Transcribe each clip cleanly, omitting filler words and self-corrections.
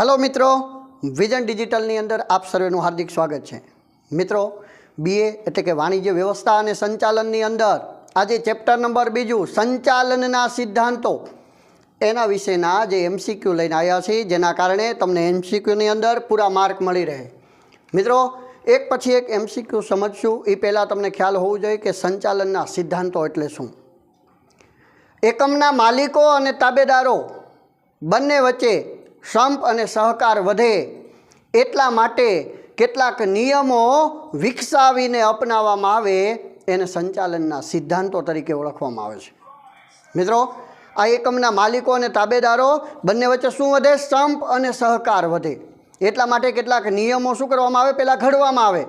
Hello मित्रों, vision digital अंदर आप सर्वेનું हार्दिक स्वागत है। मित्रों, बीए एटले के वाणिज्य व्यवस्था और संचालन अंदर आज चेप्टर नंबर 2 संचालनना सिद्धांतों एना विषयना जे एमसीक्यू लईने आव्या छे, जेना कारणे तमने एमसीक्यू नी अंदर पूरा मार्क मळी रहे। मित्रों, एक पछी एक एमसीक्यू समझशुं ए पहेला तमने ख्याल होवो जोईए के संचालनना सिद्धांतों एटले शुं। एकमना मालिको अने ताबेदारो बंने वच्चे संप अने सहकार वधे एटला माटे केटलाक नियमो विकसावीने अपनाववामां आवे एने संचालनना सिद्धांतों तरीके ओळखवामां आवे छे। मित्रों, आ एकमना मालिको अने ताबेदारो बंने वच्चे शुं वधे? संप अने सहकार वधे एटला माटे केटलाक नियमो शुं करवामां आवे? पहेला घडवामां आवे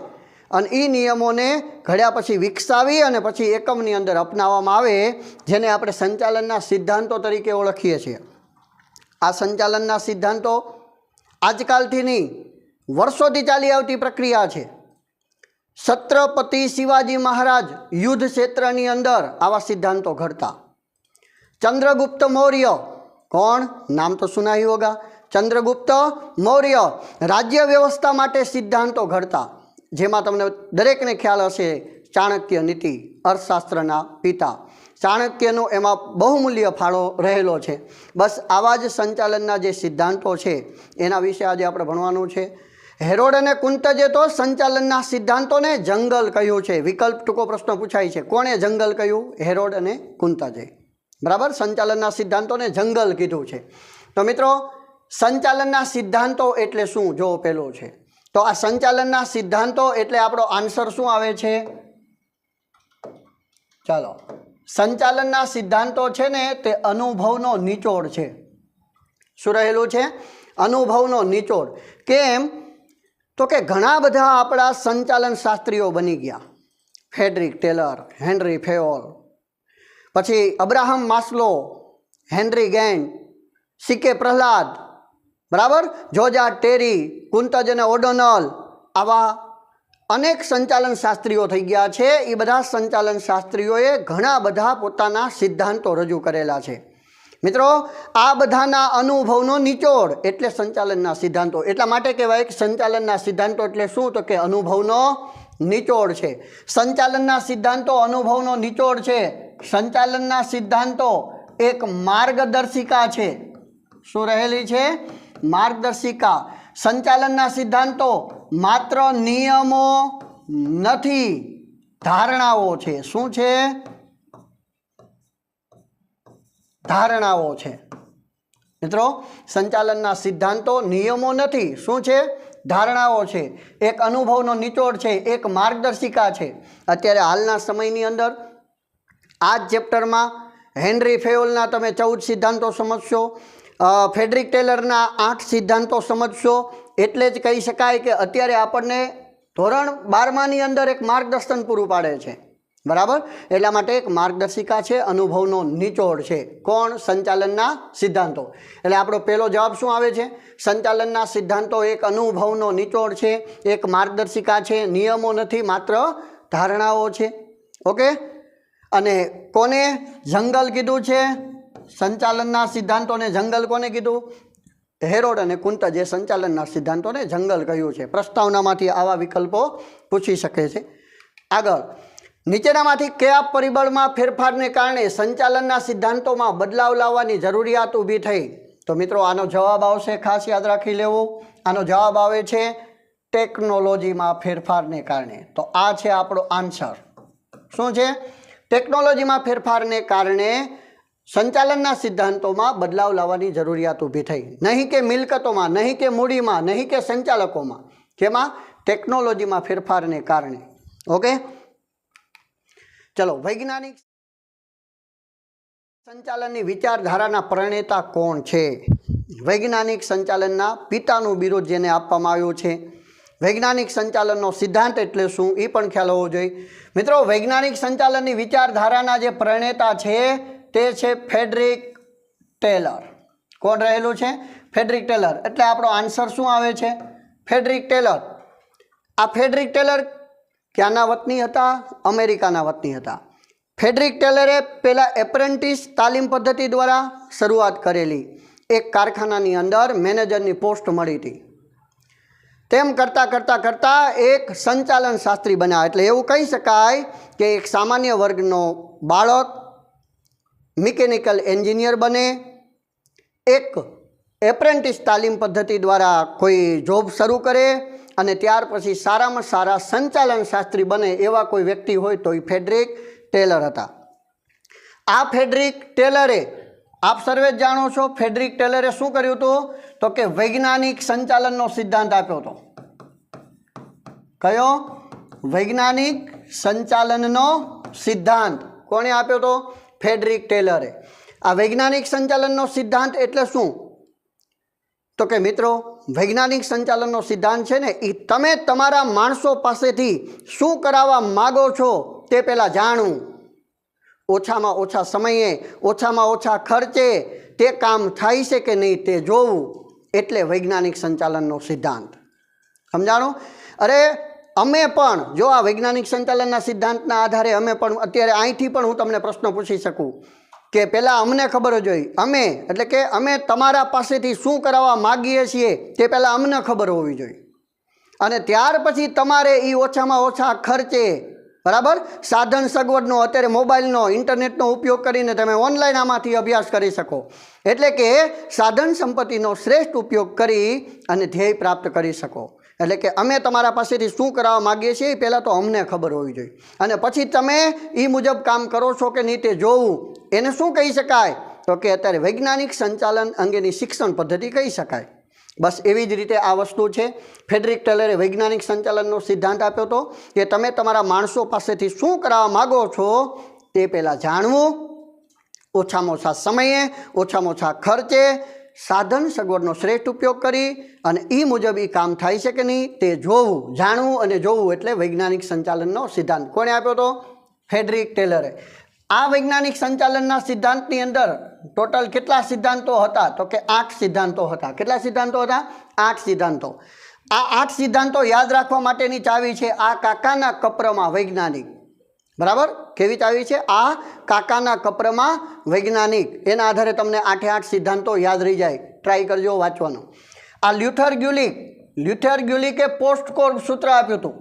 अने ई नियमोने घड्या पछी विकसावी अने पछी एकमनी अंदर अपनाववामां आवे, जेने आपणे संचालनना सिद्धांतों तरीके ओळखीए छीए। आ संचालनना सिद्धांतों आजकालथी नहीं, वर्षोथी चाली आवती प्रक्रिया है। छत्रपति शिवाजी महाराज युद्ध क्षेत्रनी अंदर आवा सिद्धांतों घड़ता। चंद्रगुप्त मौर्य, कौन? नाम तो सुना ही होगा। चंद्रगुप्त मौर्य राज्य व्यवस्था माटे सिद्धांतों घड़ता, जेमां तमने दरेकने ख्याल हशे चाणक्य नीति, अर्थशास्त्रना पिता चाणक्यनो एमां बहुमूल्य फाळो रहेलो छे। बस आवा ज संचालनना जे सिद्धांतों छे एना विषे आज आपणे भणवानुं छे। हेरोड अने कुंतजे तो संचालनना सिद्धांतोने जंगल कह्युं छे। विकल्प टूंको प्रश्न पूछाय छे, कोणे जंगल कह्युं? हेरोड अने कुंतजे। बराबर, संचालनना सिद्धांतोने जंगल कीधुं छे। तो मित्रों, संचालनना सिद्धांतों एटले शुं? जो पेलो छे तो आ संचालनना सिद्धांतों एटले आपणो आंसर शुं आवे छे? चलो, संचालनना सिद्धांतों छे ने ते अनुभवनो निचोड़ छे। शुं रहेलुं छे? अनुभवनो निचोड़। केम? तो के घणा बधा आपणा संचालन शास्त्रीओ बनी गया। फ्रेडरिक टेलर, हेनरी फेयोल, पछी Abraham Maslow, Henry Gantt, CK Prahalad, बराबर, जोजा टेरी, कुंतज अने ओडोनल, आवा अनेक संचालन शास्त्रीओ थई गया छे। ए बधा संचालन शास्त्रीओए घणा बधा पोताना सिद्धांतों रजू करेला छे। मित्रों, आ बधाना अनुभवनो निचोड़ एटले संचालनना सिद्धांतों। एटला माटे कहेवाय के संचालनना सिद्धांतों एटले शुं? तो के अनुभवनो निचोड़ छे। संचालनना सिद्धांतों अनुभवनो निचोड़ छे। संचालनना सिद्धांतों एक मार्गदर्शिका छे। शुं रहेली छे? मार्गदर्शिका। संचालनना सिद्धांतों मात्र नियमो नथी, धारणाओ छे। शुं छे? धारणाओ छे। मित्रों, संचालनना सिद्धांतों नियमो नथी, शुं छे? धारणाओ छे। एक अनुभवनो निचोड़ छे, एक मार्गदर्शिका छे। अत्यारे हालना समयनी अंदर आज चेप्टर में हेनरी फेयोलना तमे 14 सिद्धांतों समझशो, फ्रेडरिक टेलरना 8 सिद्धांतों समझशो। एटले ज कही शकाय के अत्यारे आपणे धोरण 12मानी अंदर एक मार्गदर्शन पूरुं पाडे छे। बराबर, एटला माटे एक मार्गदर्शिका छे, अनुभवनो निचोड़ छे। कोण? संचालनना सिद्धांतों। एटले आपणो पहेलो जवाब शुं आवे छे? संचालनना सिद्धांतों एक अनुभवनो निचोड़ छे, एक मार्गदर्शिका छे, नियमो नथी, मात्र धारणाओ छे। ओके। अने कोने जंगल कीधुं छे? संचालनना सिद्धांतोने जंगल कोने कीधुं? हेरोड अने कुंतजे संचालनना सिद्धांतोने जंगल कह्युं छे। प्रस्तावनामांथी आवा विकल्पो पूछी शके छे। आगळ, नीचेनामांथी कया परिबळमां फेरफारने कारणे संचालनना सिद्धांतोमां बदलाव लाववानी जरूरियात ऊभी थई? तो मित्रों, आनो जवाब आवशे, खास याद राखी लेवो। आनो जवाब आवे छे टेक्नोलॉजीमां फेरफारने कारणे। तो आ छे आपणो आंसर। शुं छे? टेक्नोलॉजीमां फेरफारने कारणे संचालनना सिद्धांतोमां बदलाव लाववानी जरूरियात ऊभी थई। नहीं के मिलकतोमां, नहीं के मूडीमां, नहीं के संचालकोमां, केमां? टेक्नोलॉजीमां फेरफारने कारणे। ओके। चलो, वैज्ञानिक संचालननी विचारधाराना प्रणेता कोण छे? वैज्ञानिक संचालनना पितानुं बिरुद जेने आपवामां आव्युं छे। वैज्ञानिक संचालननो सिद्धांत एटले शुं ए पण ख्याल होवो जोईए। मित्रों, वैज्ञानिक संचालननी विचारधाराना जे प्रणेता छे ते छे फ्रेडरिक टेलर। कोण रहेલું છે? Frederick Taylor. એટલે આપણો આન્સર શું આવે છે? Frederick Taylor. આ फ्रेडरिक टेलर ક્યાંના વતની હતા? અમેરિકાના વતની હતા। फ्रेडरिक टेलरे पहला एप्रेंटिस तालीम पद्धति द्वारा शुरुआत करेली। એક કારખાનાની અંદર મેનેજરની પોસ્ટ મળી હતી. તેમ કરતાં કરતાં કરતાં એક સંચાલન શાસ્ત્રી બન્યા. એટલે એવું કહી શકાય કે એક સામાન્ય વર્ગનો બાળક મિકેનિકલ એન્જિનિયર બને, એક એપ્રેન્ટિસ તાલીમ પદ્ધતિ દ્વારા કોઈ જોબ શરૂ કરે અને ત્યાર પછી સારામાં સારા સંચાલન શાસ્ત્રી બને એવા કોઈ વ્યક્તિ હોય તો એ ફ્રેડરિક ટેલર હતા. આ ફ્રેડરિક ટેલરે, આપ સર્વે જ જાણો છો, ફ્રેડરિક ટેલરે શું કર્યું હતું તો કે વૈજ્ઞાનિક સંચાલનનો સિદ્ધાંત આપ્યો હતો. કયો? વૈજ્ઞાનિક સંચાલનનો સિદ્ધાંત કોણે આપ્યો હતો? ફ્રેડરિક ટેલરે. આ વૈજ્ઞાનિક સંચાલનનો સિદ્ધાંત એટલે શું તો કે મિત્રો, વૈજ્ઞાનિક સંચાલનનો સિદ્ધાંત છે ને એ તમે તમારા માણસો પાસેથી શું કરાવવા માગો છો તે પહેલાં જાણવું, ઓછામાં ઓછા સમયે, ઓછામાં ઓછા ખર્ચે તે કામ થાય છે કે નહીં તે જોવું, એટલે વૈજ્ઞાનિક સંચાલનનો સિદ્ધાંત. સમજાણું? અરે અમે પણ જો આ વૈજ્ઞાનિક સંચાલનના સિદ્ધાંતના આધારે અમે પણ અત્યારે અહીંથી પણ હું તમને પ્રશ્ન પૂછી શકું કે પહેલાં અમને ખબર જ હોય, અમે એટલે કે અમે તમારા પાસેથી શું કરાવવા માગીએ છીએ તે પહેલાં અમને ખબર હોવી જોઈએ, અને ત્યાર પછી તમારે એ ઓછામાં ઓછા ખર્ચે, બરાબર, સાધન સગવડનો, અત્યારે મોબાઈલનો, ઇન્ટરનેટનો ઉપયોગ કરીને તમે ઓનલાઈન આમાંથી અભ્યાસ કરી શકો. એટલે કે સાધન સંપત્તિનો શ્રેષ્ઠ ઉપયોગ કરી અને ધ્યેય પ્રાપ્ત કરી શકો. એટલે કે અમે તમારા પાસેથી શું કરાવવા માગીએ છીએ એ પહેલાં તો અમને ખબર હોવી જોઈએ, અને પછી તમે એ મુજબ કામ કરો છો કે નહીં તે જોવું. એને શું કહી શકાય તો કે અત્યારે વૈજ્ઞાનિક સંચાલન અંગેની શિક્ષણ પદ્ધતિ કહી શકાય. બસ એવી જ રીતે આ વસ્તુ છે. ફ્રેડરિક ટેલરે વૈજ્ઞાનિક સંચાલનનો સિદ્ધાંત આપ્યો હતો કે તમે તમારા માણસો પાસેથી શું કરાવવા માગો છો તે પહેલાં જાણવું, ઓછામાં ઓછા સમયે, ઓછામાં ઓછા ખર્ચે, સાધન સગવડનો શ્રેષ્ઠ ઉપયોગ કરી અને એ મુજબ એ કામ થાય છે કે નહીં તે જોવું, જાણવું અને જોવું, એટલે વૈજ્ઞાનિક સંચાલનનો સિદ્ધાંત કોણે આપ્યો હતો? ફ્રેડરિક ટેલરે. આ વૈજ્ઞાનિક સંચાલનના સિદ્ધાંતની અંદર ટોટલ કેટલા સિદ્ધાંતો હતા તો કે 8 સિદ્ધાંતો હતા. કેટલા સિદ્ધાંતો હતા? 8 સિદ્ધાંતો. આ 8 સિદ્ધાંતો યાદ રાખવા માટેની ચાવી છે આ કાકાના કપરમાં વૈજ્ઞાનિક. બરાબર? કેવી ચાવી છે? આ કાકાના કપરમાં વૈજ્ઞાનિક. એના આધારે તમને 8 સિદ્ધાંતો યાદ રહી જાય. ટ્રાય કરજો વાંચવાનો. આ લ્યુથર ગ્યુલિકે પોસ્ટકોર્બ સૂત્ર આપ્યું હતું.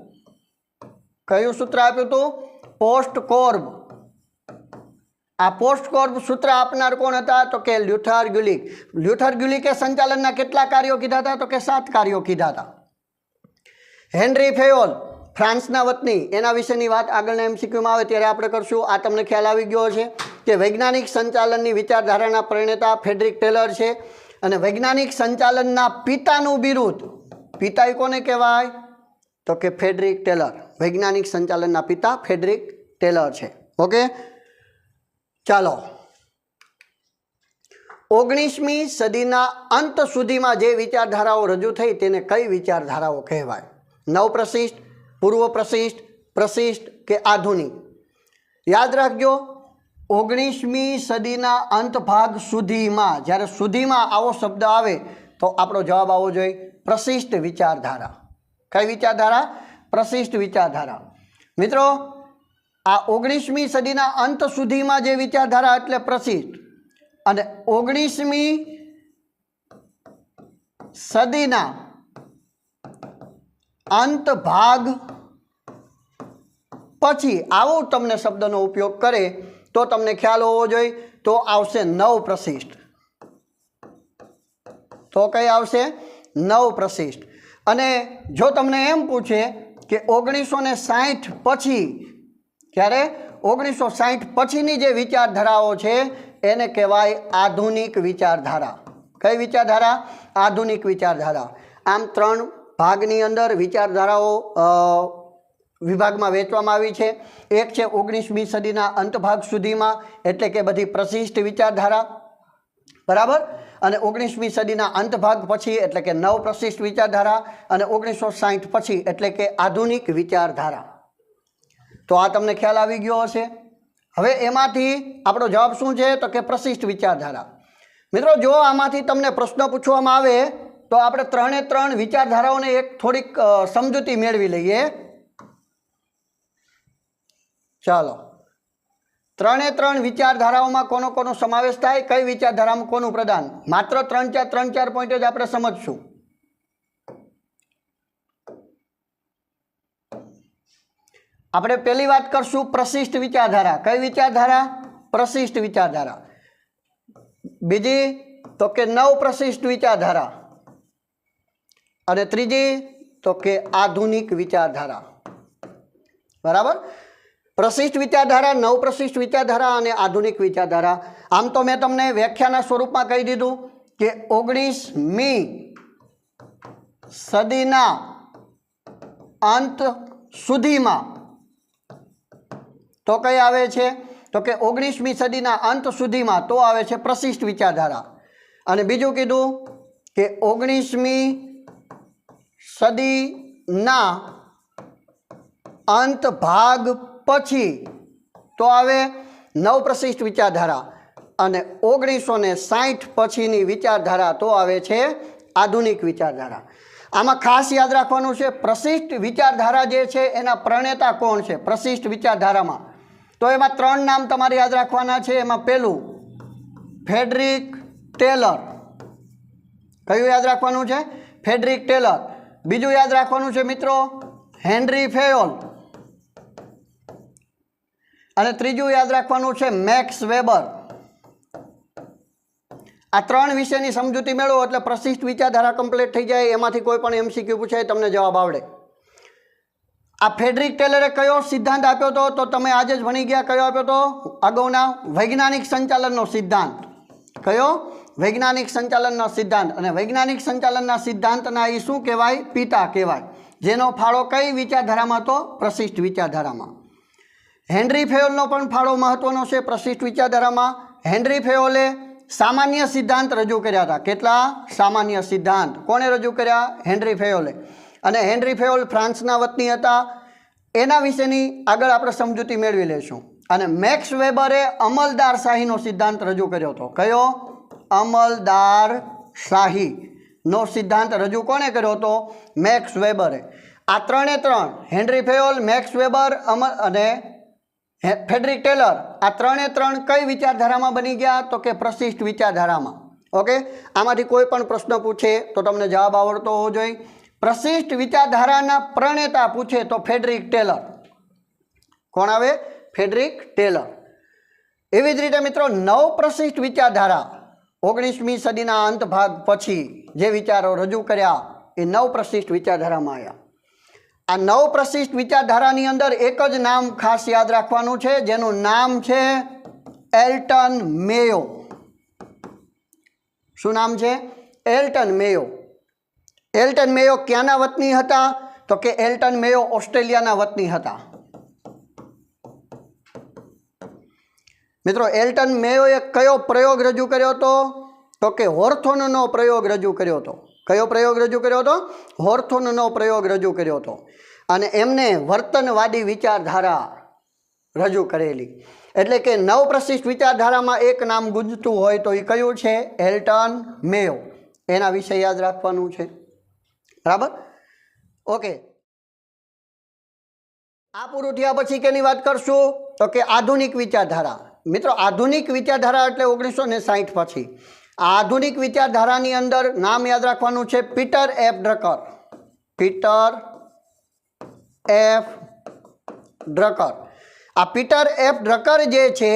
કયું સૂત્ર આપ્યું હતું? પોસ્ટકોર્બ. આ પોસ્ટકોર્બ સૂત્ર આપનાર કોણ હતા તો કે લ્યુથર ગ્યુલિક. લ્યુથર ગ્યુલિકે સંચાલનના કેટલા કાર્યો કીધા હતા તો કે 7 કાર્યો કીધા હતા. હેનરી ફેયોલ, ફ્રાન્સના વતની, એના વિશેની વાત આગળના MCQમાં આવે ત્યારે આપણે કરશું. આ તમને ખ્યાલ આવી ગયો છે કે વૈજ્ઞાનિક સંચાલનની વિચારધારાના પ્રણેતા ફ્રેડરિક ટેલર છે, અને વૈજ્ઞાનિક સંચાલનના પિતાનું બિરુદ, પિતા કોને કહેવાય તો કે ફ્રેડરિક ટેલર. વૈજ્ઞાનિક સંચાલનના પિતા ફ્રેડરિક ટેલર છે. ઓકે, ચાલો. 19મી સદીના અંત સુધીમાં જે વિચારધારાઓ રજૂ થઈ તેને કઈ વિચારધારાઓ કહેવાય? નવપ્રશિષ્ટ, પૂર્વ પ્રશિષ્ટ, પ્રશિષ્ટ કે આધુનિક? યાદ રાખજો, 19મી સદીના અંત ભાગ સુધીમાં, જ્યારે સુધીમાં આવો શબ્દ આવે તો આપણો જવાબ આવવો જોઈએ પ્રશિષ્ટ વિચારધારા. કઈ વિચારધારા? પ્રશિષ્ટ વિચારધારા. મિત્રો, આ 19મી સદીના અંત સુધીમાં જે વિચારધારા એટલે પ્રશિષ્ટ, અને 19મી સદીના અંત ભાગ પછી આવો તમને શબ્દનો ઉપયોગ કરે તો તમને ખ્યાલ હોવો જોઈએ, તો આવશે નવ પ્રશિષ્ટ. તો કઈ આવશે? નવ પ્રશિષ્ટ. અને જો તમને એમ પૂછે કે 1960 પછી, ત્યારે 1960 પછીની જે વિચારધારાઓ છે એને કહેવાય આધુનિક વિચારધારા. કઈ વિચારધારા? આધુનિક વિચારધારા. આમ 3 ભાગની અંદર વિચારધારાઓ વિભાગમાં વહેંચવામાં આવી છે. એક છે 19મી સદીના અંત ભાગ સુધીમાં, એટલે કે બધી પ્રશિષ્ટ વિચારધારા, બરાબર, અને 19મી સદીના અંત ભાગ પછી એટલે કે નવ પ્રશિષ્ટ વિચારધારા, અને 1960 પછી એટલે કે આધુનિક વિચારધારા. તો આ તમને ખ્યાલ આવી ગયો હશે. હવે એમાંથી આપણો જવાબ શું છે તો કે પ્રશિષ્ટ વિચારધારા. મિત્રો, જો આમાંથી તમને પ્રશ્ન પૂછવામાં આવે તો આપણે 3 વિચારધારાઓને એક થોડીક સમજૂતી મેળવી લઈએ. ચાલો, ત્રણે ત્રણ વિચારધારાઓમાં કોનો કોનો સમાવેશ થાય, કઈ વિચારધારામાં કોનું પ્રદાન, માત્ર ત્રણ ચાર પોઈન્ટ જ આપણે સમજશું. આપણે પહેલી વાત કરશું પ્રશિષ્ટ વિચારધારા. કઈ વિચારધારા? પ્રશિષ્ટ વિચારધારા. બીજી તો કે નવ પ્રશિષ્ટ વિચારધારા, અને ત્રીજી તો કે આધુનિક વિચારધારા. બરાબર. પ્રશિષ્ટ વિચારધારા, નવ પ્રશિષ્ટ વિચારધારા અને આધુનિક વિચારધારા. આમ તો મેં તમને વ્યાખ્યાના સ્વરૂપમાં કહી દીધું કે 19મી સદીના અંત સુધીમાં તો કઈ આવે છે? તો કે 19મી સદીના અંત સુધીમાં તો આવે છે પ્રશિષ્ટ વિચારધારા. અને બીજું કીધું કે 19મી સદીના અંત ભાગ પછી તો આવે નવ પ્રશિષ્ટ વિચારધારા, અને 1960 પછીની વિચારધારા તો આવે છે આધુનિક વિચારધારા. આમાં ખાસ યાદ રાખવાનું છે પ્રશિષ્ટ વિચારધારા જે છે એના પ્રણેતા કોણ છે પ્રશિષ્ટ વિચારધારામાં. તો એમાં ત્રણ નામ તમારે યાદ રાખવાના છે. એમાં પહેલું ફ્રેડરિક ટેલર. કયું યાદ રાખવાનું છે? Frederick Taylor. બીજું યાદ રાખવાનું છે મિત્રો હેનરી ફેયોલ, અને ત્રીજું યાદ રાખવાનું છે મેક્સ વેબર. આ ત્રણ વિષયની સમજૂતી મેળવો એટલે પ્રશિષ્ટ વિચારધારા કમ્પ્લીટ થઈ જાય. એમાંથી કોઈ પણ MCQ પૂછાય તમને જવાબ આવડે. આ ફ્રેડરિક ટેલરે કયો સિદ્ધાંત આપ્યો હતો? તો તમે આજે જ ભણી ગયા. કયો આપ્યો હતો? અગાઉના વૈજ્ઞાનિક સંચાલનનો સિદ્ધાંત. કયો? વૈજ્ઞાનિક સંચાલનનો સિદ્ધાંત. અને વૈજ્ઞાનિક સંચાલનના સિદ્ધાંતના એ શું કહેવાય? પિતા કહેવાય. જેનો ફાળો કઈ વિચારધારામાં? તો પ્રશિષ્ટ વિચારધારામાં. હેનરી ફેયોલનો પણ ફાળો મહત્વનો છે પ્રશિષ્ટ વિચારધારામાં. હેનરી ફેયોલે સામાન્ય સિદ્ધાંત રજૂ કર્યા હતા. કેટલા? સામાન્ય સિદ્ધાંત. કોણે રજૂ કર્યા? હેનરી ફેયોલે. અને હેનરી ફેયોલ ફ્રાન્સના વતની હતા. એના વિશેની આગળ આપણે સમજૂતી મેળવી લઈશું. અને મેક્સ વેબરે અમલદારશાહીનો સિદ્ધાંત રજૂ કર્યો હતો. કયો? અમલદારશાહીનો સિદ્ધાંત રજૂ કોણે કર્યો હતો? મેક્સ વેબરે. આ ત્રણે ત્રણ હેનરી ફેયોલ, મેક્સ વેબર અને ફ્રેડરિક ટેલર, આ ત્રણે ત્રણ કઈ વિચારધારામાં બની ગયા? તો કે પ્રશિષ્ટ વિચારધારામાં. ઓકે. આમાંથી કોઈ પણ પ્રશ્ન પૂછે તો તમને જવાબ આવડતો હોવો જોઈએ. પ્રશિષ્ટ વિચારધારાના પ્રણેતા પૂછે તો ફ્રેડરિક ટેલર. કોણ આવે? Frederick Taylor. એવી જ રીતે મિત્રો નવ પ્રશિષ્ટ વિચારધારા 19મી સદીના અંત ભાગ પછી જે વિચારો રજૂ કર્યા એ નવ પ્રશિષ્ટ વિચારધારામાં આવ્યા. આ નવ પ્રશિષ્ટ વિચારધારાની અંદર એક જ નામ ખાસ યાદ રાખવાનું છે, જેનું નામ છે એલ્ટન મેયો. શું નામ છે? એલ્ટન મેયો. એલ્ટન મેયો ક્યાંના વતની હતા? તો કે એલ્ટન મેયો ઓસ્ટ્રેલિયાના વતની હતા. મિત્રો એલ્ટન મેયોએ કયો પ્રયોગ રજૂ કર્યો હતો? તો કે હોર્થોનનો પ્રયોગ રજૂ કર્યો હતો. કયો પ્રયોગ રજૂ કર્યો હતો? હોર્થોનનો પ્રયોગ રજૂ કર્યો હતો. અને એમને વર્તનવાદી વિચારધારા રજૂ કરેલી. એટલે કે નવ પ્રશિષ્ટ વિચારધારામાં એક નામ ગુંજતું હોય તો એ કયું છે? એલ્ટન મેયો. એના વિશે યાદ રાખવાનું છે. બરાબર. ઓકે. આ પૂરું થયા પછી કેની વાત કરશું? તો કે આધુનિક વિચારધારા. મિત્રો આધુનિક વિચારધારા એટલે 1960 પછી. આધુનિક વિચારધારાની અંદર નામ યાદ રાખવાનું છે Peter F Drucker. Peter F Drucker. આ પીટર એફ ડ્રકર જે છે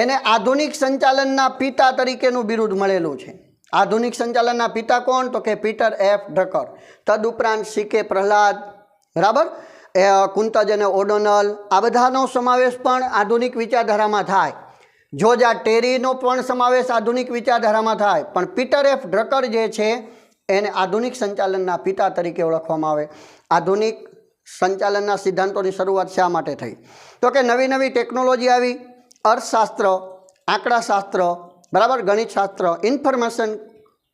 એને આધુનિક સંચાલનના પિતા તરીકેનું બિરુદ મળેલું છે. આધુનિક સંચાલનના પિતા કોણ? તો કે પીટર એફ ડ્રકર. તદુપરાંત CK પ્રહલાદ, બરાબર, કુંતજ અને ઓડોનલ, આ બધાનો સમાવેશ પણ આધુનિક વિચારધારામાં થાય. જોર્જ ટેરીનો પણ સમાવેશ આધુનિક વિચારધારામાં થાય. પણ પીટર એફ ડ્રકર જે છે એને આધુનિક સંચાલનના પિતા તરીકે ઓળખવામાં આવે. આધુનિક સંચાલનના સિદ્ધાંતોની શરૂઆત શા માટે થઈ? તો કે નવી નવી ટેકનોલોજી આવી. અર્થશાસ્ત્ર, આંકડાશાસ્ત્ર, બરાબર, ગણિતશાસ્ત્ર, ઇન્ફોર્મેશન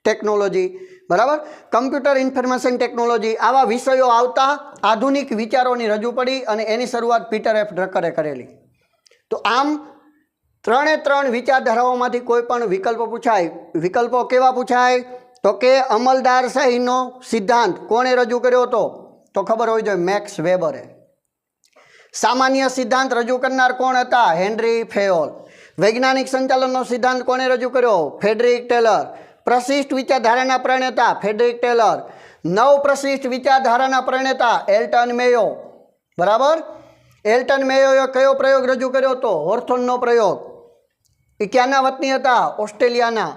ટેકનોલોજી, બરાબર, કમ્પ્યુટર ઇન્ફોર્મેશન ટેકનોલોજી, આવા વિષયો આવતા આધુનિક વિચારોની રજૂ પડી અને એની શરૂઆત પીટર એફ ડ્રકરે કરેલી. તો આમ ત્રણે ત્રણ વિચારધારાઓમાંથી કોઈ પણ વિકલ્પો પૂછાય. વિકલ્પો કેવા પૂછાય? તો કે અમલદારશાહીનો સિદ્ધાંત કોણે રજૂ કર્યો હતો? તો ખબર હોવી જોઈએ મેક્સ વેબરે. સામાન્ય સિદ્ધાંત રજૂ કરનાર કોણ હતા? Henri Fayol. વૈજ્ઞાનિક સંચાલનનો સિદ્ધાંત કોણે રજૂ કર્યો? Frederick Taylor. પ્રશિષ્ટ વિચારધારાના પ્રણેતા ફ્રેડરિક ટેલર. નવ પ્રશિષ્ટ વિચારધારાના પ્રણેતા એલ્ટન મેયો. બરાબર. એલ્ટન મેયોએ કયો પ્રયોગ રજૂ કર્યો હતો? હોર્થોનનો પ્રયોગ. એ ક્યાંના વતની હતા? ઓસ્ટ્રેલિયાના.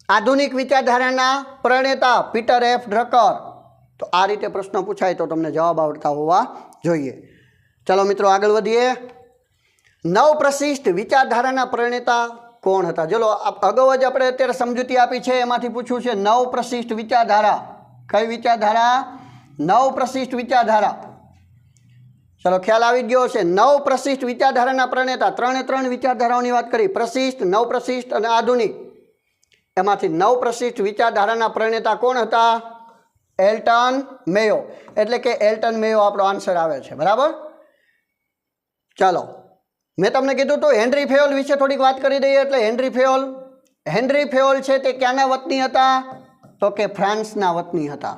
આધુનિક વિચારધારાના પ્રણેતા પીટર એફ ડ્રકર. તો આ રીતે પ્રશ્ન પૂછાય તો તમને જવાબ આવડતા હોવા જોઈએ. ચાલો મિત્રો આગળ વધીએ. નવ પ્રશિષ્ટ વિચારધારાના પ્રણેતા કોણ હતા? ચલો અગાઉ જ આપણે અત્યારે સમજૂતી આપી છે, એમાંથી પૂછ્યું છે નવ પ્રશિષ્ટ વિચારધારા. કઈ વિચારધારા? નવ પ્રશિષ્ટ વિચારધારા. ચલો ખ્યાલ આવી ગયો છે. નવ પ્રશિષ્ટ વિચારધારાના પ્રણેતા. ત્રણ વિચારધારાઓની વાત કરી, પ્રશિષ્ટ, નવ પ્રશિષ્ટ અને આધુનિક. એમાંથી નવ પ્રશિષ્ટ વિચારધારાના પ્રણેતા કોણ હતા? એલ્ટન મેયો. એટલે કે એલ્ટન મેયો આપણો આન્સર આવે છે. બરાબર. ચાલો મેં તમને કીધું તો હેનરી ફેયોલ વિશે થોડીક વાત કરી દઈએ. એટલે હેનરી ફેયોલ છે તે ક્યાંના વતની હતા? તો કે ફ્રાન્સના વતની હતા.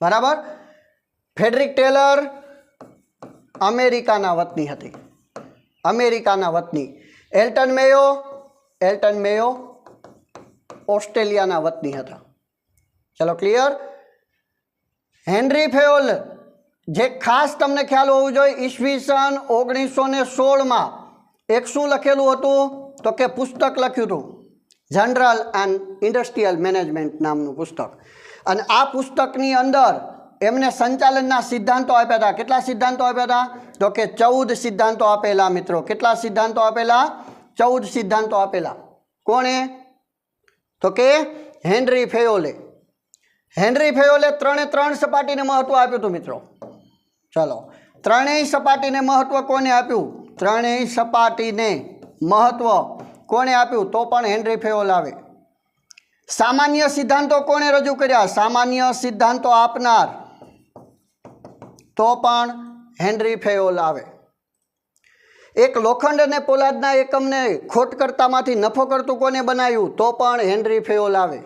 બરાબર. ફ્રેડરિક ટેલર અમેરિકાના વતની હતી. અમેરિકાના વતની. એલ્ટન મેયો ઓસ્ટ્રેલિયાના વતની હતા. ચલો ક્લિયર. હેનરી ફેયોલ જે ખાસ તમને ખ્યાલ હોવું જોઈએ, ઈસવીસન 1916માં એક શું લખેલું હતું? તો કે પુસ્તક લખ્યું હતું, જનરલ એન્ડ ઇન્ડસ્ટ્રીયલ મેનેજમેન્ટ નામનું પુસ્તક. અને આ પુસ્તકની અંદર એમને સંચાલનના સિદ્ધાંતો આપ્યા હતા. કેટલા સિદ્ધાંતો આપ્યા હતા? તો કે 14 સિદ્ધાંતો આપેલા મિત્રો. કેટલા સિદ્ધાંતો આપેલા? 14 સિદ્ધાંતો આપેલા. કોણે? તો કે હેનરી ફેયોલે. હેનરી ફેયોલે ત્રણ સપાટીને મહત્વ આપ્યું હતું મિત્રો. ચલો ત્રણેય સપાટીને મહત્વ કોને આપ્યું? ત્રણેય સપાટીને મહત્વ કોને આપ્યું? તો પણ હેનરી ફેયોલ આવે. સામાન્ય સિદ્ધાંતો કોણે રજૂ કર્યા? સામાન્ય સિદ્ધાંતો આપનાર. તો પણ હેનરી ફેયોલ આવે. એક લોખંડ અને પોલાદના એકમને ખોટકર્તામાંથી નફો કરતું કોને બનાવ્યું? તો પણ હેનરી ફેયોલ આવે.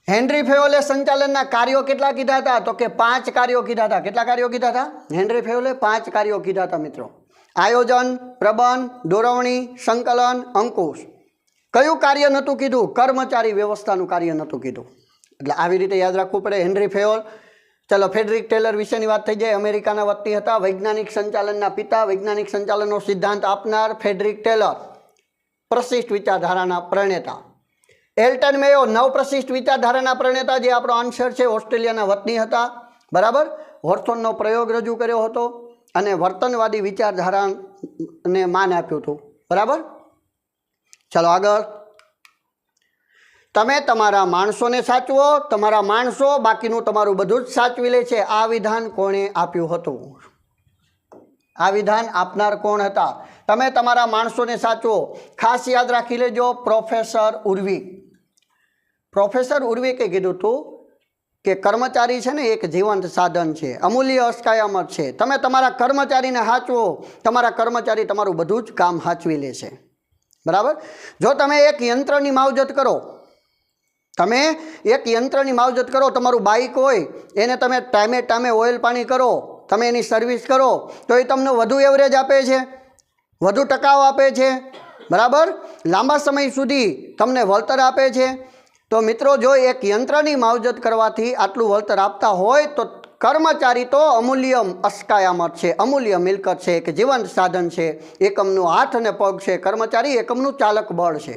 હેનરી ફેયોલે સંચાલનના કાર્યો કેટલા કીધા હતા? તો કે 5 કાર્યો કીધા હતા. કેટલા કાર્યો કીધા હતા? હેનરી ફેયોલે 5 કાર્યો કીધા હતા મિત્રો. આયોજન, પ્રબંધ, દોરવણી, સંકલન, અંકુશ. કયું કાર્ય નહોતું કીધું? કર્મચારી વ્યવસ્થાનું કાર્ય નહોતું કીધું. એટલે આવી રીતે યાદ રાખવું પડે. હેનરી ફેયોલ. ચલો ફ્રેડરિક ટેલર વિશેની વાત થઈ જાય. અમેરિકાના વતની હતા. વૈજ્ઞાનિક સંચાલનના પિતા, વૈજ્ઞાનિક સંચાલનનો સિદ્ધાંત આપનાર ફ્રેડરિક ટેલર, પ્રશિષ્ટ વિચારધારાના પ્રણેતા. એલ્ટન મેયો નવ પ્રશિષ્ટ વિચારધારાના પ્રણેતા, જે આપણો આન્સર છે, ઓસ્ટ્રેલિયાના વતની હતા. બરાબર. હોર્થોનનો પ્રયોગ રજૂ કર્યો હતો અને વર્તનવાદી વિચારધારાને માન આપ્યું હતું. બરાબર. ચાલો આગળ. તમે તમારા માણસોને સાચવો, તમારા માણસો બાકીનું તમારું બધું જ સાચવી લે છે. આ વિધાન કોણે આપ્યું હતું? આ વિધાન આપનાર કોણ હતા? તમે તમારા માણસોને સાચવો. ખાસ યાદ રાખી લેજો, પ્રોફેસર ઉર્વિક. પ્રોફેસર ઉર્વિકે કીધું હતું કે કર્મચારી છે ને એક જીવંત સાધન છે, અમૂલ્ય અસ્કયામત છે. તમે તમારા કર્મચારીને સાચવો, તમારા કર્મચારી તમારું બધું જ કામ સાચવી લે છે. બરાબર. જો તમે એક યંત્રની માવજત કરો, તમારું બાઇક હોય એને તમે ટાઈમે ઓઇલ પાણી કરો, તમે એની સર્વિસ કરો, તો એ તમને વધુ એવરેજ આપે છે, વધુ ટકાઉ આપે છે. બરાબર. લાંબા સમય સુધી તમને વળતર આપે છે. તો મિત્રો જો એક યંત્રની માવજત કરવાથી આટલું વળતર આપતા હોય તો કર્મચારી તો અમૂલ્ય અસ્કયામત છે, અમૂલ્ય મિલકત છે, એક જીવંત સાધન છે, એકમનું હાથ અને પગ છે. કર્મચારી એકમનું ચાલક બળ છે.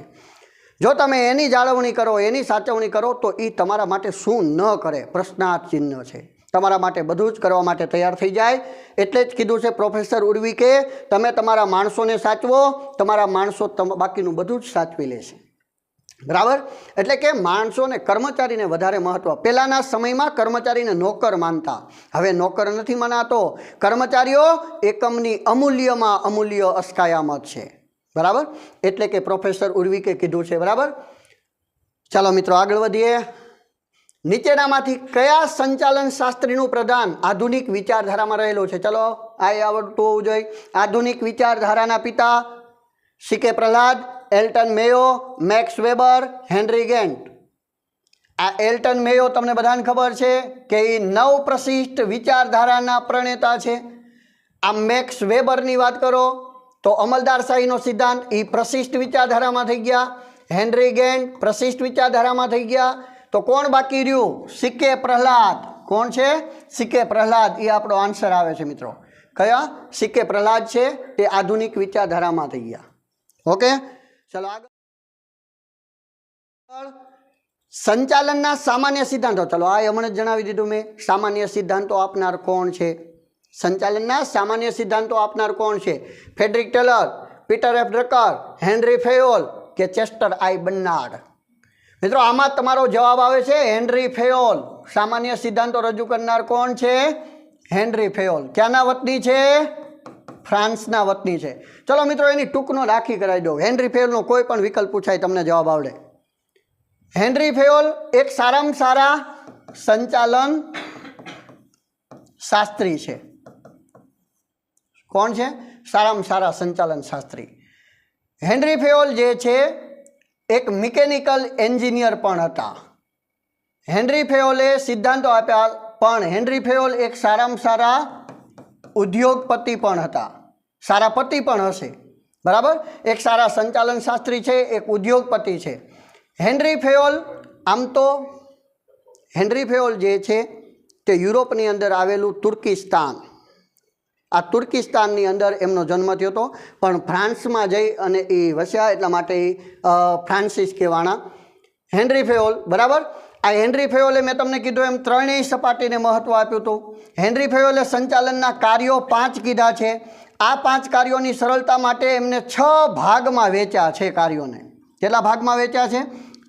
જો તમે એની જાળવણી કરો, એની સાચવણી કરો તો એ તમારા માટે શું ન કરે? પ્રશ્નાર્થ ચિહ્ન છે. તમારા માટે બધું જ કરવા માટે તૈયાર થઈ જાય. એટલે જ કીધું છે પ્રોફેસર ઉર્વિકે, તમે તમારા માણસોને સાચવો, તમારા માણસો બાકીનું બધું જ સાચવી લે છે. બરાબર. એટલે કે માણસોને, કર્મચારીને વધારે મહત્વ. પહેલાંના સમયમાં કર્મચારીને નોકર માનતા, હવે નોકર નથી મનાતો. કર્મચારીઓ એકમની અમૂલ્યમાં અમૂલ્ય અસ્કયામત છે. બરાબર. એટલે કે પ્રોફેસર ઉર્વિકે કીધું છે. બરાબર. ચાલો મિત્રો આગળ વધીએ. નીચેનામાંથી કયા સંચાલન શાસ્ત્રીનું પ્રદાન આધુનિક વિચારધારામાં રહેલું છે? ચલો આ આવડતું હોવું જોઈએ. આધુનિક વિચારધારાના પિતા સી.કે. પ્રહલાદ, એલ્ટન મેયો, મેક્સ વેબર, હેનરી ગેન્ટ. આ એલ્ટન મેયો તમને બધાને ખબર છે કે એ 9 પ્રશિષ્ટ વિચારધારાના પ્રણેતા છે. આ મેક્સ વેબરની વાત કરો તો અમલદારશાહીનો સિદ્ધાંત એ પ્રશિષ્ટ વિચારધારામાં થઈ ગયા. હેનરી ગેન્ટ પ્રશિષ્ટ વિચારધારામાં થઈ ગયા. તો કોણ બાકી રહ્યું? સી.કે. પ્રહલાદ. કોણ છે? સી.કે. પ્રહલાદ. એ આપણો આન્સર આવે છે મિત્રો. કયા? સી.કે. પ્રહલાદ છે તે આધુનિક વિચારધારામાં થઈ ગયા. ઓકે, ચલો આગળ. સંચાલનના સામાન્ય સિદ્ધાંતો. ચલો આ હમણાં જ જણાવી દીધું મેં. સામાન્ય સિદ્ધાંતો આપનાર કોણ છે? સંચાલનના સામાન્ય સિદ્ધાંતો આપનાર કોણ છે? Frederick Taylor, Peter F Drucker, Henri Fayol કે ચેસ્ટર આઈ બર્નાર્ડ? મિત્રો આમાં તમારો જવાબ આવે છે હેનરી ફેયોલ. સામાન્ય સિદ્ધાંતો રજૂ કરનાર કોણ છે? હેનરી ફેયોલ. ક્યાંના વતની છે? ફ્રાન્સના વતની છે. ચલો મિત્રો એની ટૂંકનો દાખી કરાવી દો. હેનરી ફેયોલનો કોઈ પણ વિકલ્પ પૂછાય તમને જવાબ આવડે. હેનરી ફેયોલ એક સારામાં સારા સંચાલન શાસ્ત્રી છે. કોણ છે? સારામાં સારા સંચાલન શાસ્ત્રી. હેનરી ફેયોલ જે છે એક મિકેનિકલ એન્જિનિયર પણ હતા. હેનરી ફેયોલે સિદ્ધાંતો આપ્યા, પણ હેનરી ફેયોલ એક સારામાં સારા ઉદ્યોગપતિ પણ હતા. સારા પતિ પણ હશે, બરાબર. એક સારા સંચાલન શાસ્ત્રી છે, એક ઉદ્યોગપતિ છે. હેનરી ફેયોલ આમ તો હેનરી ફેયોલ જે છે તે યુરોપની અંદર આવેલું તુર્કિસ્તાન, આ તુર્કિસ્તાનની અંદર એમનો જન્મ થયો હતો, પણ ફ્રાન્સમાં જઈ અને એ વસ્યા એટલા માટે ફ્રાન્સિસ કહેવાણા. હેનરી ફેયોલ, બરાબર. આ હેનરી ફેયોલે મેં તમને કીધું એમ ત્રણેય સપાટીને મહત્ત્વ આપ્યું હતું. હેનરી ફેયોલે સંચાલનના કાર્યો 5 કીધા છે. આ 5 કાર્યોની સરળતા માટે એમને 6 ભાગમાં વેચ્યા છે કાર્યોને. કેટલા ભાગમાં વેચ્યા છે?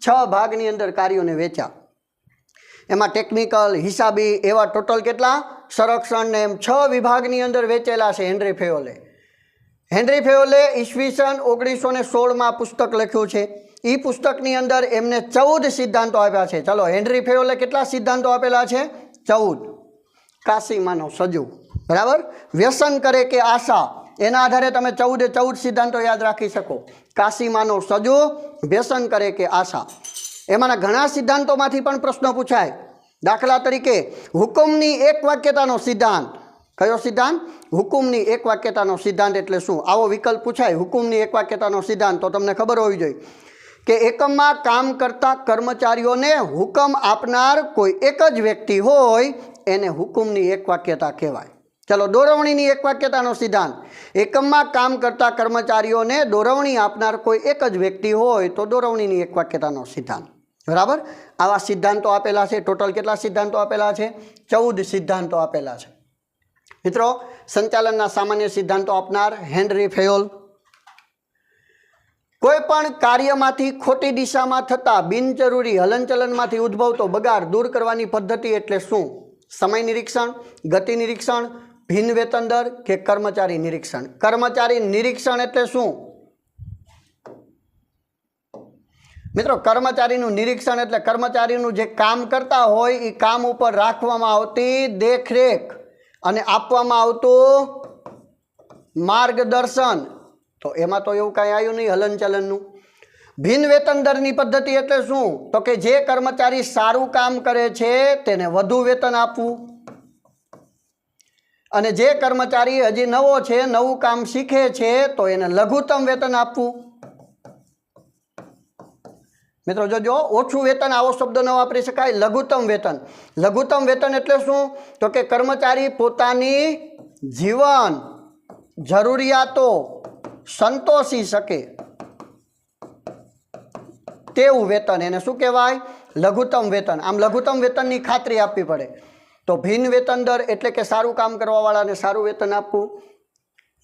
6 ભાગની અંદર કાર્યોને વેચ્યા. એમાં ટેકનિકલ, હિસાબી એવા ટોટલ કેટલા? સંરક્ષણ ને એમ 6 વિભાગની અંદર વેચેલા છે હેનરી ફેયોલે. હેનરી ફેયોલે ઈસવીસન 1916માં પુસ્તક લખ્યું છે. એ પુસ્તકની અંદર એમને 14 સિદ્ધાંતો આપ્યા છે. ચલો, હેનરી ફેયોલે કેટલા સિદ્ધાંતો આપેલા છે? 14. કાશી માનવ સજુ, બરાબર. વ્યસન કરે કે આશા, એના આધારે તમે 14 સિદ્ધાંતો યાદ રાખી શકો. કાશી માનવ સજુ, વ્યસન કરે કે આશા. એમાંના ઘણા સિદ્ધાંતોમાંથી પણ પ્રશ્નો પૂછાય. દાખલા તરીકે હુકુમની એક વાક્યતાનો સિદ્ધાંત. કયો સિદ્ધાંત? હુકુમની એક વાક્યતાનો સિદ્ધાંત એટલે શું? આવો વિકલ્પ પૂછાય. હુકુમની એક વાક્યતાનો સિદ્ધાંત તો તમને ખબર હોવી જોઈએ કે એકમમાં કામ કરતા કર્મચારીઓને હુકમ આપનાર કોઈ એક જ વ્યક્તિ હોય એને હુકુમની એક વાક્યતા કહેવાય. ચલો, દોરવણીની એક વાક્યતાનો સિદ્ધાંત. એકમમાં કામ કરતા કર્મચારીઓને દોરવણી આપનાર કોઈ એક જ વ્યક્તિ હોય તો દોરવણીની એક વાક્યતાનો સિદ્ધાંત, બરાબર. આવા સિદ્ધાંતો આપેલા છે. ટોટલ કેટલા સિદ્ધાંતો આપેલા છે? 14 સિદ્ધાંતો આપેલા છે. મિત્રો, સંચાલનના સામાન્ય સિદ્ધાંતો આપનાર હેનરી ફેયોલ. કોઈ પણ કાર્યમાંથી ખોટી દિશામાં થતા બિનજરૂરી હલનચલનમાંથી ઉદ્ભવતો બગાડ દૂર કરવાની પદ્ધતિ એટલે શું? સમય નિરીક્ષણ, ગતિ નિરીક્ષણ, ભિન્ન વેતન દર કે કર્મચારી નિરીક્ષણ? કર્મચારી નિરીક્ષણ એટલે શું? મિત્રો, કર્મચારીનું નિરીક્ષણ એટલે કર્મચારીનું જે કામ કરતા હોય એ કામ ઉપર રાખવામાં આવતી દેખરેખ અને આપવામાં આવતું માર્ગદર્શન. તો એમાં તો એવું કાંઈ આવ્યું નહીં હલનચલનનું. ભિન્ન વેતન દરની પદ્ધતિ એટલે શું? તો કે જે કર્મચારી સારું કામ કરે છે તેને વધુ વેતન આપવું, અને જે કર્મચારી હજી નવો છે, નવું કામ શીખે છે તો એને લઘુત્તમ વેતન આપવું. મિત્રો જોજો, ઓછું વેતન આવો શબ્દ ન વાપરી શકાય. લઘુત્તમ વેતન. લઘુત્તમ વેતન એટલે શું? તો કે કર્મચારી પોતાની જીવન જરૂરિયાતો સંતોષી શકે તેવું વેતન, એને શું કહેવાય? લઘુત્તમ વેતન. આમ લઘુત્તમ વેતનની ખાતરી આપવી પડે. તો ભિન્ન વેતન દર એટલે કે સારું કામ કરવાવાળાને સારું વેતન આપવું.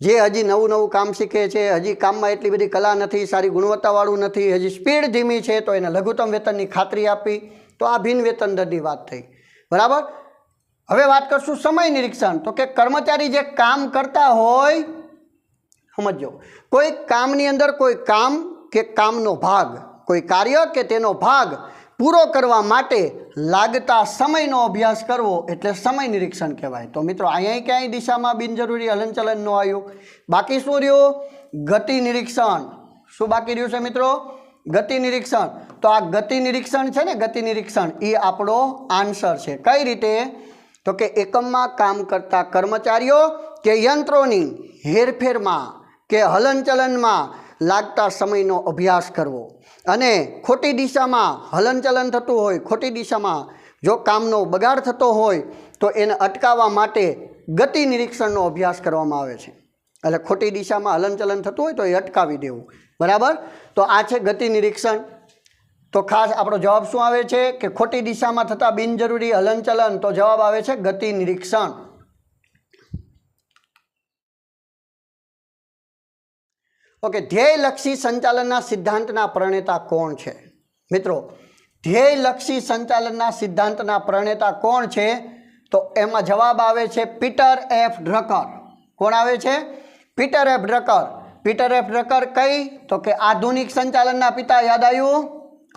જે હજી નવું કામ શીખે છે, હજી કામમાં એટલી બધી કલા નથી, સારી ગુણવત્તાવાળું નથી, હજી સ્પીડ ધીમી છે, તો એને લઘુત્તમ વેતનની ખાતરી આપવી. તો આ ભિન્ન વેતન દરની વાત થઈ, બરાબર. હવે વાત કરશું સમય નિરીક્ષણ. તો કે કર્મચારી જે કામ કરતા હોય, સમજો, કોઈ કામની અંદર કોઈ કામ કે કામનો ભાગ, કોઈ કાર્ય કે તેનો ભાગ પૂરો કરવા માટે લાગતા સમયનો અભ્યાસ કરવો એટલે સમય નિરીક્ષણ કહેવાય. તો મિત્રો, અહીંયા ક્યાંય દિશામાં બિનજરૂરી હલનચલન ન આવ્યું. બાકી શું રહ્યું? ગતિ નિરીક્ષણ. શું બાકી રહ્યું છે મિત્રો? ગતિ નિરીક્ષણ. તો આ ગતિ નિરીક્ષણ છે ને, ગતિ નિરીક્ષણ એ આપણો આન્સર છે. કઈ રીતે? તો કે એકમમાં કામ કરતા કર્મચારીઓ કે યંત્રોની હેરફેરમાં કે હલનચલનમાં લાગતા સમયનો અભ્યાસ કરવો અને ખોટી દિશામાં હલનચલન થતું હોય, ખોટી દિશામાં જો કામનો બગાડ થતો હોય તો એને અટકાવવા માટે ગતિ નિરીક્ષણનો અભ્યાસ કરવામાં આવે છે. એટલે ખોટી દિશામાં હલનચલન થતું હોય તો એ અટકાવી દેવું. બરાબર. તો આ છે ગતિ નિરીક્ષણ. તો ખાસ આપણો જવાબ શું આવે છે કે ખોટી દિશામાં થતા બિનજરૂરી હલનચલન. તો જવાબ આવે છે ગતિ નિરીક્ષણ. ઓકે, ધ્યેયલક્ષી સંચાલનના સિદ્ધાંતના પ્રણેતા કોણ છે? મિત્રો, ધ્યેયલક્ષી સંચાલનના સિદ્ધાંતના પ્રણેતા કોણ છે? તો એમાં જવાબ આવે છે પીટર એફ ડ્રકર. કોણ આવે છે? Peter F Drucker. Peter F Drucker કઈ? તો કે આધુનિક સંચાલનના પિતા. યાદ આવ્યું?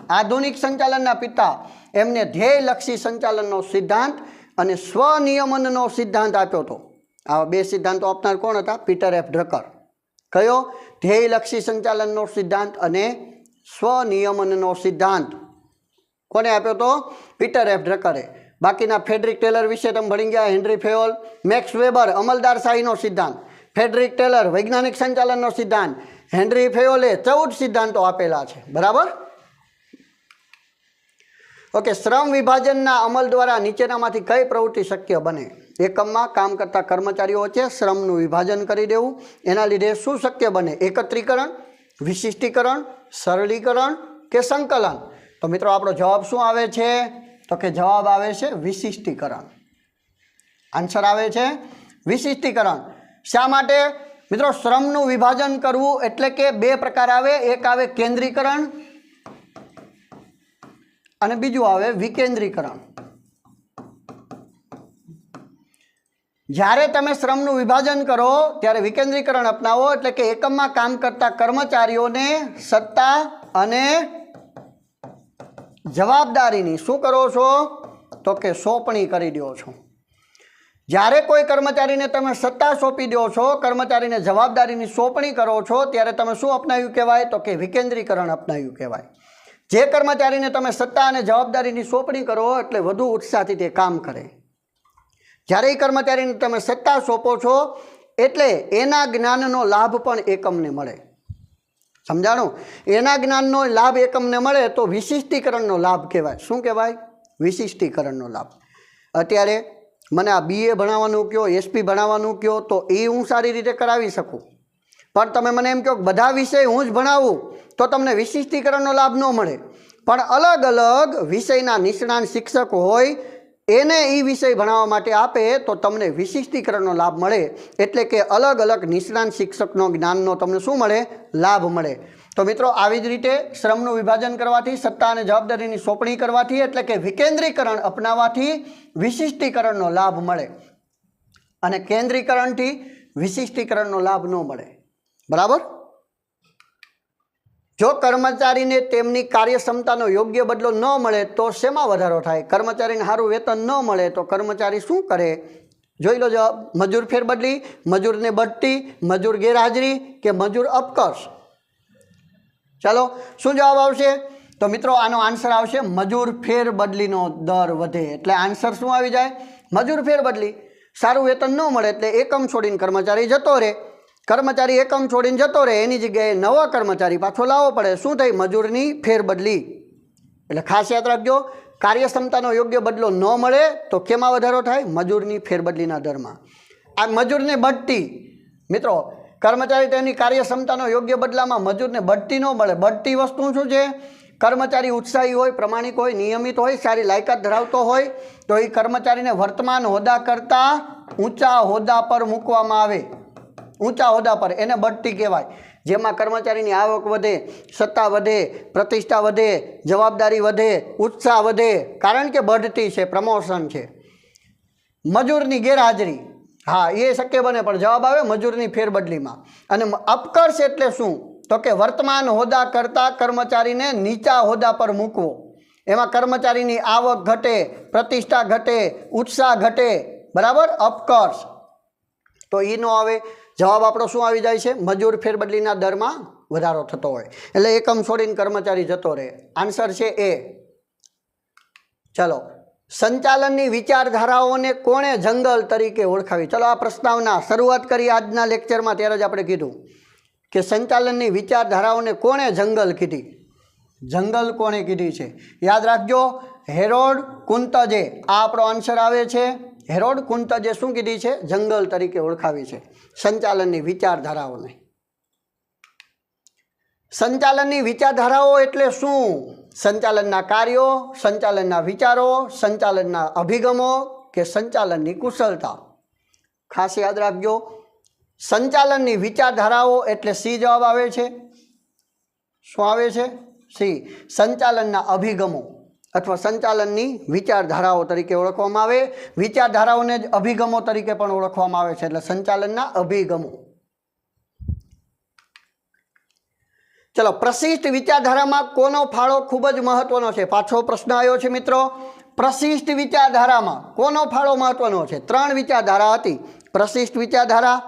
આધુનિક સંચાલનના પિતા. એમને ધ્યેયલક્ષી સંચાલનનો સિદ્ધાંત અને સ્વનિયમનનો સિદ્ધાંત આપ્યો હતો. આવા બે સિદ્ધાંતો આપનાર કોણ હતા? Peter F Drucker. કયો? ધ્યેયલક્ષી સંચાલનનો સિદ્ધાંત અને સ્વનિયમનનો સિદ્ધાંત કોને આપ્યો હતો? પીટર એફ ડ્રકરે. બાકીના ફેડરિક ટેલર વિશે તમે ભણી ગયા. હેનરી ફેયોલ, મેક્સ વેબર અમલદારશાહીનો સિદ્ધાંત, ફેડરિક ટેલર વૈજ્ઞાનિક સંચાલનનો સિદ્ધાંત, હેનરી ફેયોલે 14 સિદ્ધાંતો આપેલા છે. બરાબર. ઓકે, શ્રમ વિભાજનના અમલ દ્વારા નીચેનામાંથી કઈ પ્રવૃત્તિ શક્ય બને? એકમમાં કામ કરતા કર્મચારીઓ વચ્ચે શ્રમનું વિભાજન કરી દેવું. એના લીધે શું શક્ય બને? એકત્રીકરણ, વિશિષ્ટીકરણ, સરળીકરણ કે સંકલન? તો મિત્રો આપણો જવાબ શું આવે છે? તો કે જવાબ આવે છે વિશિષ્ટીકરણ. આન્સર આવે છે વિશિષ્ટીકરણ. શા માટે? મિત્રો, શ્રમનું વિભાજન કરવું એટલે કે બે પ્રકાર આવે. એક આવે કેન્દ્રીકરણ અને બીજું આવે વિકેન્દ્રીકરણ. જ્યારે તમે શ્રમનું વિભાજન કરો ત્યારે વિકેન્દ્રીકરણ અપનાવો, એટલે કે એકમમાં કામ કરતા કર્મચારીઓને સત્તા અને જવાબદારીની શું કરો છો? તો કે સોંપણી કરી દો છો. જ્યારે કોઈ કર્મચારીને તમે સત્તા સોંપી દો છો, કર્મચારીને જવાબદારીની સોંપણી કરો છો, ત્યારે તમે શું અપનાવ્યું કહેવાય? તો કે વિકેન્દ્રીકરણ અપનાવ્યું કહેવાય. જે કર્મચારીને તમે સત્તા અને જવાબદારીની સોંપણી કરો એટલે વધુ ઉત્સાહથી તે કામ કરે. જ્યારે એ કર્મચારીને તમે સત્તા સોંપો છો એટલે એના જ્ઞાનનો લાભ પણ એકમને મળે. સમજાણું? એના જ્ઞાનનો લાભ એકમને મળે તો વિશિષ્ટીકરણનો લાભ કહેવાય. શું કહેવાય? વિશિષ્ટીકરણનો લાભ. અત્યારે મને આ BA ભણાવવાનું કહો, SP ભણાવવાનું કહો તો એ હું સારી રીતે કરાવી શકું, પણ તમે મને એમ કહો બધા વિષય હું જ ભણાવું તો તમને વિશિષ્ટીકરણનો લાભ ન મળે. પણ અલગ અલગ વિષયના નિષ્ણાત શિક્ષક હોય એને એ વિષય ભણાવવા માટે આપે તો તમને વિશિષ્ટીકરણનો લાભ મળે. એટલે કે અલગ અલગ નિષ્ણાત શિક્ષકનો જ્ઞાનનો તમને શું મળે? લાભ મળે. તો મિત્રો, આવી જ રીતે શ્રમનું વિભાજન કરવાથી, સત્તા અને જવાબદારીની સોંપણી કરવાથી એટલે કે વિકેન્દ્રીકરણ અપનાવવાથી વિશિષ્ટીકરણનો લાભ મળે અને કેન્દ્રીકરણથી વિશિષ્ટીકરણનો લાભ ન મળે. બરાબર. જો કર્મચારીને તેમની કાર્યક્ષમતાનો યોગ્ય બદલો ન મળે તો શેમાં વધારો થાય? કર્મચારીને સારું વેતન ન મળે તો કર્મચારી શું કરે? જોઈ લો જવાબ. મજૂર ફેરબદલી, મજૂરને બઢતી, મજૂર ગેરહાજરી કે મજૂર અપકર્ષ? ચાલો, શું જવાબ આવશે? તો મિત્રો આનો આન્સર આવશે મજૂર ફેરબદલીનો દર વધે. એટલે આન્સર શું આવી જાય? મજૂર ફેરબદલી. સારું વેતન ન મળે એટલે એકમ છોડીને કર્મચારી જતો રહે. કર્મચારી એકમ છોડીને જતો રહે એની જગ્યાએ નવો કર્મચારી પાછો લાવવો પડે. શું થઈ? મજૂરની ફેરબદલી. એટલે ખાસ યાદ રાખજો, કાર્યક્ષમતાનો યોગ્ય બદલો ન મળે તો કેમાં વધારો થાય? મજૂરની ફેરબદલીના દરમાં. આ મજૂરને બઢતી. મિત્રો, કર્મચારી તેની કાર્યક્ષમતાનો યોગ્ય બદલામાં મજૂરને બઢતી ન મળે. બઢતી વસ્તુ શું છે? કર્મચારી ઉત્સાહી હોય, પ્રમાણિક હોય, નિયમિત હોય, સારી લાયકાત ધરાવતો હોય તો એ કર્મચારીને વર્તમાન હોદ્દા કરતાં ઊંચા હોદ્દા પર મૂકવામાં આવે. ઊંચા હોદ્દા પર એને બઢતી કહેવાય. જેમાં કર્મચારીની આવક વધે, સત્તા વધે, પ્રતિષ્ઠા વધે, જવાબદારી વધે, ઉત્સાહ વધે, કારણ કે બઢતી છે, પ્રમોશન છે. મજૂરની ગેરહાજરી, હા એ શક્ય બને પણ જવાબ આવે મજૂરની ફેરબદલીમાં. અને અપકર્ષ એટલે શું? તો કે વર્તમાન હોદ્દા કરતાં કર્મચારીને નીચા હોદ્દા પર મૂકવો. એમાં કર્મચારીની આવક ઘટે, પ્રતિષ્ઠા ઘટે, ઉત્સાહ ઘટે. બરાબર. અપકર્ષ તો એ નો આવે. જવાબ આપણો શું આવી જાય છે? મજૂર ફેરબદલીના દરમાં વધારો થતો હોય એટલે એકમ છોડીને કર્મચારી જતો રહે. આન્સર છે એ. ચલો, સંચાલનની વિચારધારાઓને કોણે જંગલ તરીકે ઓળખાવી? ચલો આ પ્રસ્તાવના શરૂઆત કરી આજના લેક્ચરમાં, ત્યારે જ આપણે કીધું કે સંચાલનની વિચારધારાઓને કોણે જંગલ કીધી? જંગલ કોણે કીધી છે? યાદ રાખજો, હેરોલ્ડ કુંતજે. આ આપણો આન્સર આવે છે. હેરોલ્ડ કુંતજે શું કીધી છે? જંગલ તરીકે ઓળખાવી છે સંચાલનની વિચારધારાઓને. સંચાલનની વિચારધારાઓ એટલે શું? સંચાલનના કાર્યો, સંચાલનના વિચારો, સંચાલનના અભિગમો કે સંચાલનની કુશળતા? ખાસ યાદ રાખજો, સંચાલનની વિચારધારાઓ એટલે સી જવાબ આવે છે. શું આવે છે? સી. સંચાલનના અભિગમો અથવા સંચાલનની વિચારધારાઓ તરીકે ઓળખવામાં આવે. વિચારધારાઓને જ અભિગમો તરીકે પણ ઓળખવામાં આવે છે, એટલે સંચાલનના અભિગમો. ચલો, પ્રશિષ્ટ વિચારધારામાં કોનો ફાળો ખૂબ જ મહત્વનો છે? પાછો પ્રશ્ન આવ્યો છે મિત્રો. પ્રશિષ્ટ વિચારધારામાં કોનો ફાળો મહત્વનો છે? 3 વિચારધારા હતી: પ્રશિષ્ટ વિચારધારા,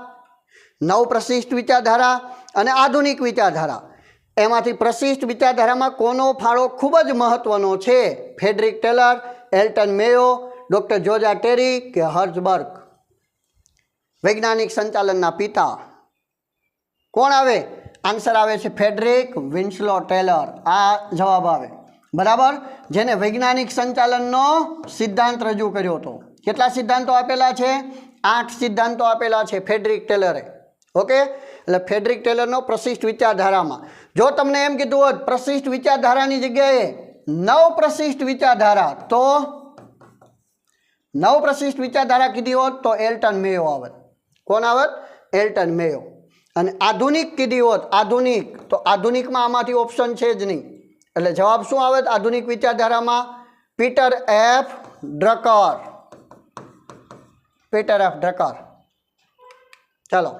નવ પ્રશિષ્ટ વિચારધારા અને આધુનિક વિચારધારા. એમાંથી પ્રશિષ્ટ વિચારધારામાં કોનો ફાળો ખૂબ જ મહત્વનો છે? ફ્રેડરિક ટેલર, એલ્ટન મેયો, ડૉક્ટર જોર્જ ટેરી કે હર્ઝબર્ગ? વૈજ્ઞાનિક સંચાલનના પિતા કોણ આવે? આન્સર આવે છે ફ્રેડરિક વિન્સલો ટેલર. આ જવાબ આવે. બરાબર. જેને વૈજ્ઞાનિક સંચાલનનો સિદ્ધાંત રજૂ કર્યો હતો. કેટલા સિદ્ધાંતો આપેલા છે? 8 સિદ્ધાંતો આપેલા છે ફ્રેડરિક ટેલરે. ઓકે, એટલે ફ્રેડરિક ટેલરનો પ્રશિષ્ટ વિચારધારામાં. જો તમને એમ કીધું હોત પ્રશિષ્ટ વિચારધારાની જગ્યાએ 9 પ્રશિષ્ટ વિચારધારા, તો 9 પ્રશિષ્ટ વિચારધારા કીધી હોત તો એલ્ટન મેયો આવત. કોણ આવત? એલ્ટન મેયો. અને આધુનિક કીધી હોત, આધુનિક, તો આધુનિકમાં આમાંથી ઓપ્શન છે જ નહીં. એટલે જવાબ શું આવત આધુનિક વિચારધારામાં? Peter F Drucker. Peter F Drucker. ચાલો,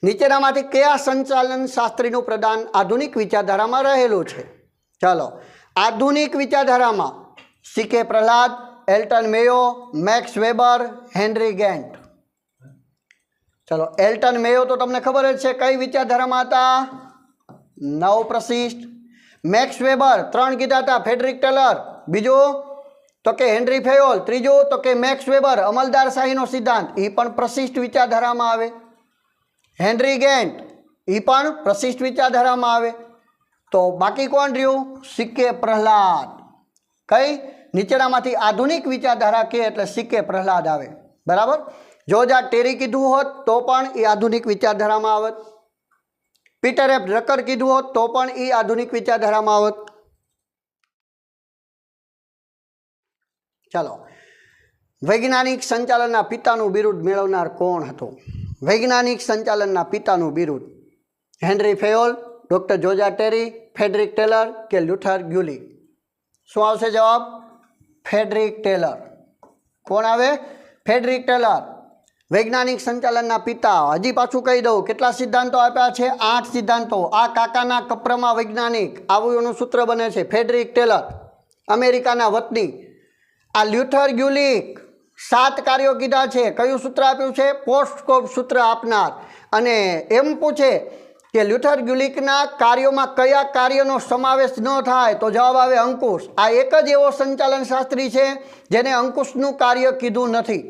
નીચેનામાંથી કયા સંચાલન શાસ્ત્રીનું પ્રદાન આધુનિક વિચારધારામાં રહેલું છે? ચાલો, આધુનિક વિચારધારામાં સી.કે. પ્રહલાદ, એલ્ટન મેયો, મેક્સ વેબર, હેનરી ગેન્ટ. ચલો, એલ્ટન મેયો તો તમને ખબર જ છે કઈ વિચારધારામાં હતા? 9 પ્રશિષ્ટ. મેક્સ વેબર 3 કીધા હતા, ફ્રેડરિક ટેલર. બીજું તો કે હેનરી ફેયોલ. ત્રીજું તો કે મેક્સ વેબર, અમલદારશાહીનો સિદ્ધાંત, એ પણ પ્રશિષ્ટ વિચારધારામાં આવે. હેનરી ગેન્ટ, એ પણ પ્રશિષ્ટ વિચારધારામાં આવે. તો બાકી કોણ રહ્યું? સી.કે. પ્રહલાદ. કઈ? નીચેનામાંથી આધુનિક વિચારધારા કે એટલે સી.કે. પ્રહલાદ આવે. બરાબર. જો આ ટેરી કીધું હોત તો પણ એ આધુનિક વિચારધારામાં આવત. પીટર એફ ડ્રકર કીધું હોત તો પણ એ આધુનિક વિચારધારામાં આવત. ચાલો, વૈજ્ઞાનિક સંચાલનના પિતાનું બિરુદ મેળવનાર કોણ હતું? વૈજ્ઞાનિક સંચાલનના પિતાનું બિરુદ Henri Fayol, doctor George Terry, Frederick Taylor કે લ્યુથર ગ્યુલી? શું આવશે જવાબ? Frederick Taylor. કોણ આવે? Frederick Taylor. વૈજ્ઞાનિક સંચાલનના પિતા. હજી પાછું કહી દઉં, કેટલા સિદ્ધાંતો આપ્યા છે? 8 સિદ્ધાંતો. આ કાકાના કપરામાં વૈજ્ઞાનિક, આવું એનું સૂત્ર બને છે. ફ્રેડરિક ટેલર અમેરિકાના વતની. આ લ્યુથર ગ્યુલિક 7 કાર્યો કીધા છે. કયું સૂત્ર આપ્યું છે? પોસ્ટસ્કોપ સૂત્ર આપનાર. અને એમ પૂછે કે લ્યુથર ગ્યુલિકના કાર્યોમાં કયા કાર્યનો સમાવેશ ન થાય, તો જવાબ આવે અંકુશ. આ એક જ એવો સંચાલન શાસ્ત્રી છે જેને અંકુશનું કાર્ય કીધું નથી.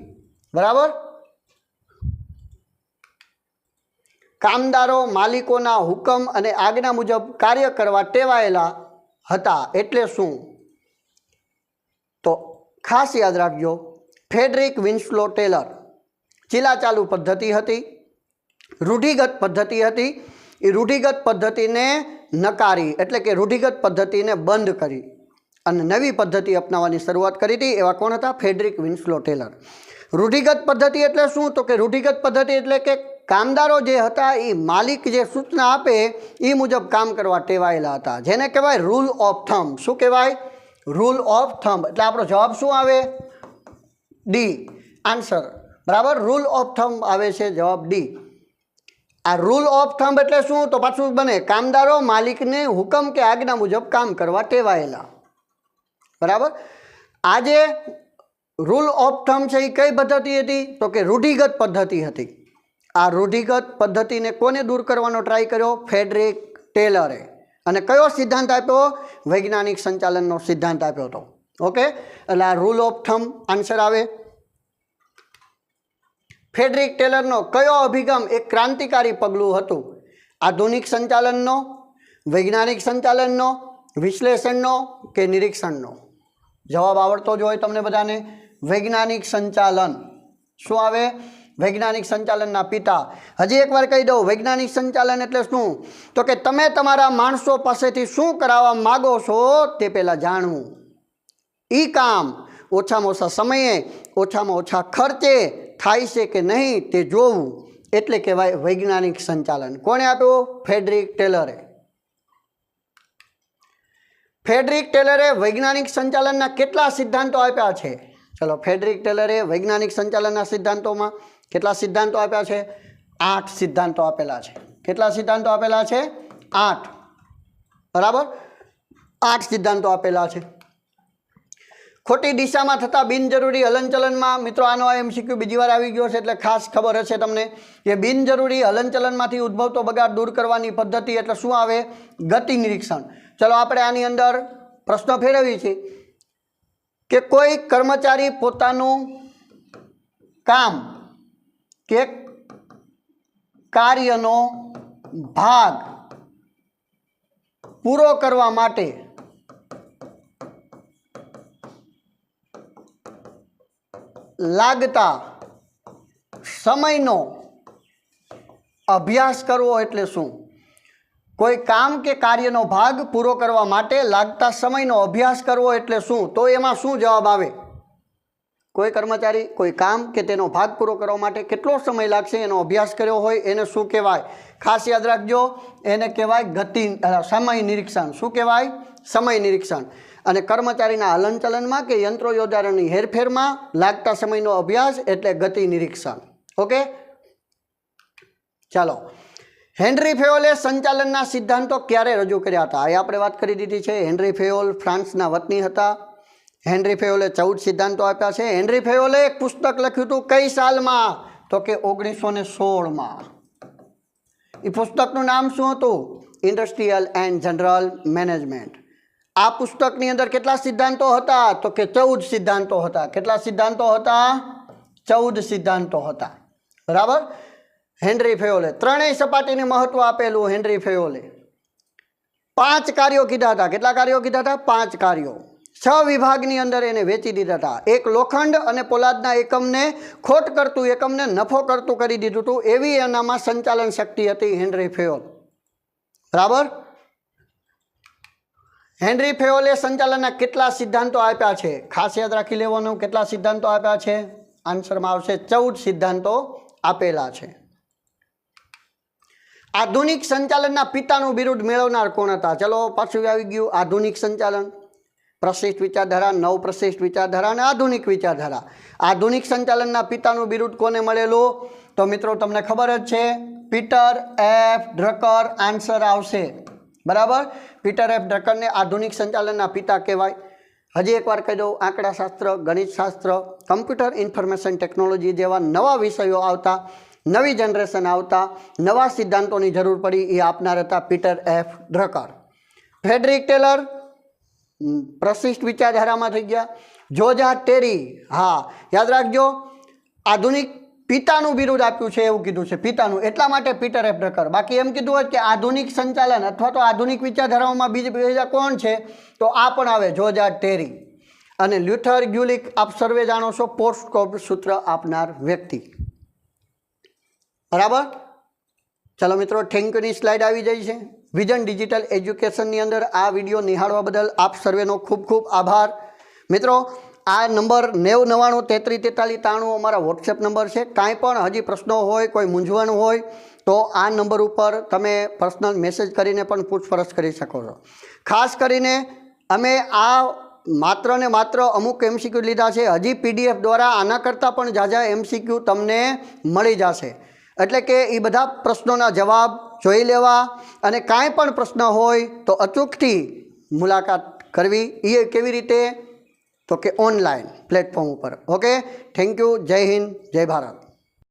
બરાબર. કામદારો માલિકોના હુકમ અને આજ્ઞા મુજબ કાર્ય કરવા ટેવાયેલા હતા એટલે શું? તો ખાસ યાદ રાખજો, ફ્રેડરિક વિન્સલો ટેલર ચીલાચાલુ પદ્ધતિ હતી, રૂઢિગત પદ્ધતિ હતી. એ રૂઢિગત પદ્ધતિને નકારી, એટલે કે રૂઢિગત પદ્ધતિને બંધ કરી અને નવી પદ્ધતિ અપનાવવાની શરૂઆત કરી હતી. એવા કોણ હતા? Frederick વિન્સલો Taylor. રૂઢિગત પદ્ધતિ એટલે શું? તો કે રૂઢિગત પદ્ધતિ એટલે કે કામદારો જે હતા એ માલિક જે સૂચના આપે એ મુજબ કામ કરવા ટેવાયેલા હતા, જેને કહેવાય રૂલ ઓફ થમ્બ. શું કહેવાય? Rule of thumb. એટલે આપણો જવાબ શું આવે? D answer. બરાબર. રૂલ ઓફ થમ્બ આવે છે જવાબ ડી. આ રૂલ ઓફ થમ્બ એટલે શું? તો પાછું બને કામદારો માલિકને હુકમ કે આજ્ઞા મુજબ કામ કરવા ટેવાયેલા. બરાબર. આ જે રૂલ ઓફ થમ્બ છે એ કઈ પદ્ધતિ હતી? તો કે રૂઢિગત પદ્ધતિ હતી. આ રૂઢિગત પદ્ધતિને કોને દૂર કરવાનો ટ્રાય કર્યો? ફ્રેડરિક ટેલરે. અને કયો સિદ્ધાંત આપ્યો? વૈજ્ઞાનિક સંચાલનનો સિદ્ધાંત આપ્યો હતો. ઓકે, એટલે આ રૂલ ઓફ થંબ આન્સર આવે. ફ્રેડરિક ટેલરનો કયો અભિગમ એક ક્રાંતિકારી પગલું હતું? આધુનિક સંચાલનનો, વૈજ્ઞાનિક સંચાલનનો, વિશ્લેષણનો કે નિરીક્ષણનો? જવાબ આવડતો જ હોય તમને બધાને. વૈજ્ઞાનિક સંચાલન. શું આવે? વૈજ્ઞાનિક સંચાલનના પિતા. હજી એકવાર કહી દઉં, વૈજ્ઞાનિક સંચાલન એટલે શું? તો કે તમે તમારા માણસો પાસેથી શું કરાવવા માગો છો તે પહેલાં જાણવું, એ કામ ઓછામાં ઓછા સમયે, ઓછામાં ઓછા ખર્ચે થાય છે કે નહીં તે જોવું, એટલે કહેવાય વૈજ્ઞાનિક સંચાલન. કોણે આપ્યું? ફ્રેડરિક ટેલરે. ફ્રેડરિક ટેલરે વૈજ્ઞાનિક સંચાલનના કેટલા સિદ્ધાંતો આપ્યા છે? ચલો, ફ્રેડરિક ટેલરે વૈજ્ઞાનિક સંચાલનના સિદ્ધાંતોમાં કેટલા સિદ્ધાંતો આપ્યા છે? 8 સિદ્ધાંતો આપેલા છે. કેટલા સિદ્ધાંતો આપેલા છે? 8. બરાબર, 8 સિદ્ધાંતો આપેલા છે. ખોટી દિશામાં થતા બિનજરૂરી હલનચલનમાં, મિત્રો આનો MCQ બીજી વાર આવી ગયો છે એટલે ખાસ ખબર હશે તમને કે બિનજરૂરી હલનચલનમાંથી ઉદ્ભવતો બગાડ દૂર કરવાની પદ્ધતિ એટલે શું આવે? ગતિ નિરીક્ષણ. ચલો, આપણે આની અંદર પ્રશ્ન ફેરવીએ છીએ કે કોઈ કર્મચારી પોતાનું કામ કે કાર્યનો ભાગ પૂરો કરવા માટે લાગતા સમયનો અભ્યાસ કરવો એટલે શું? કોઈ કામ કે કાર્યનો ભાગ પૂરો કરવા માટે લાગતા સમયનો અભ્યાસ કરવો એટલે શું? તો એમાં શું જવાબ આવે? કોઈ કર્મચારી કોઈ કામ કે તેનો ભાગ પૂરો કરવા માટે કેટલો સમય લાગશે એનો અભ્યાસ કર્યો હોય એને શું કહેવાય? ખાસ યાદ રાખજો, એને કહેવાય સમય નિરીક્ષણ. શું કહેવાય? સમય નિરીક્ષણ. અને કર્મચારીના હલનચલનમાં કે યંત્રો યોજારની હેરફેરમાં લાગતા સમયનો અભ્યાસ એટલે ગતિ નિરીક્ષણ. ઓકે, ચાલો. હેનરી ફેયોલે સંચાલનના સિદ્ધાંતો ક્યારે રજૂ કર્યા હતા? એ આપણે વાત કરી દીધી છે. હેનરી ફેયોલ ફ્રાન્સના વતની હતા. હેનરી ફેયોલે 14 સિદ્ધાંતો આપ્યા છે. હેનરી ફેયોલે એક પુસ્તક લખ્યું હતું કઈ સાલમાં? તો કે 1916માં. એ પુસ્તકનું નામ શું હતું? Industrial and general management. આ પુસ્તકની અંદર કેટલા સિદ્ધાંતો હતા? તો કે 14 સિદ્ધાંતો હતા. કેટલા સિદ્ધાંતો હતા? 14 સિદ્ધાંતો હતા. બરાબર. હેનરી ફેયોલે ત્રણેય સપાટીને મહત્વ આપેલું. હેનરી ફેયોલે 5 કાર્યો કીધા હતા. કેટલા કાર્યો કીધા હતા? 5 કાર્યો. 6 વિભાગની અંદર એને વેચી દીધા હતા. એક લોખંડ અને પોલાદના એકમને ખોટ કરતું, એકમને નફો કરતું કરી દીધું હતું. એવી એનામાં સંચાલન શક્તિ હતી હેનરી ફેયોલ. બરાબર. હેનરી ફેયોલે સંચાલનના કેટલા સિદ્ધાંતો આપ્યા છે? ખાસ યાદ રાખી લેવાનું. કેટલા સિદ્ધાંતો આપ્યા છે? આન્સરમાં આવશે 14 સિદ્ધાંતો આપેલા છે. આધુનિક સંચાલનના પિતાનું બિરુદ મેળવનાર કોણ હતા? ચલો, પાછું આવી ગયું આધુનિક સંચાલન. પ્રશિષ્ટ વિચારધારા, નવ પ્રશિષ્ટ વિચારધારા અને આધુનિક વિચારધારા. આધુનિક સંચાલનના પિતાનું બિરુદ કોને મળેલું? તો મિત્રો તમને ખબર જ છે, પીટર એફ ડ્રકર આન્સર આવશે. બરાબર. પીટર એફ ડ્રકરને આધુનિક સંચાલનના પિતા કહેવાય. હજી એકવાર કહી દઉં, આંકડાશાસ્ત્ર, ગણિતશાસ્ત્ર, કમ્પ્યુટર ઇન્ફોર્મેશન ટેકનોલોજી જેવા નવા વિષયો આવતા, નવી જનરેશન આવતા, નવા સિદ્ધાંતોની જરૂર પડી એ આપનાર હતા Peter F Drucker. Frederick Taylor પ્રશિષ્ટ વિચારધારામાં થઈ ગયા. જોર્જ ટેરી, હા યાદ રાખજો, આધુનિક પિતાનું બિરુદ આપ્યું છે એવું કીધું છે, પિતાનું, એટલા માટે પીટર એફ ડ્રકર. બાકી એમ કીધું હોય કે આધુનિક સંચાલન અથવા તો આધુનિક વિચારધારાઓમાં બીજા કોણ છે? તો આ પણ આવે, જોર્જ ટેરી. અને લ્યુથર ગ્યુલિક આપ સર્વે જાણો છો, પોસ્ટકોડ સૂત્ર આપનાર વ્યક્તિ. બરાબર. ચાલો મિત્રો, થેન્ક યુની સ્લાઇડ આવી જાય છે. વિઝન ડિજિટલ એજ્યુકેશનની અંદર આ વિડીયો નિહાળવા બદલ આપ સર્વેનો ખૂબ ખૂબ આભાર. મિત્રો, આ નંબર 9099334393 અમારા વોટ્સએપ નંબર છે. કાંઈ પણ હજી પ્રશ્નો હોય, કોઈ મૂંઝવણ હોય તો આ નંબર ઉપર તમે પર્સનલ મેસેજ કરીને પણ પૂછપરછ કરી શકો છો. ખાસ કરીને અમે આ માત્ર ને માત્ર અમુક MCQ લીધા છે. હજી PDF દ્વારા આના કરતાં પણ ઝાઝા MCQ તમને મળી જશે. એટલે કે એ બધા પ્રશ્નોના જવાબ જોઈ લેવા અને કાંઈ પણ પ્રશ્ન હોય તો અચૂકથી મુલાકાત કરવી. એ કેવી રીતે? તો કે ઓનલાઈન પ્લેટફોર્મ ઉપર. Okay, thank you. જય હિન્દ, જય ભારત.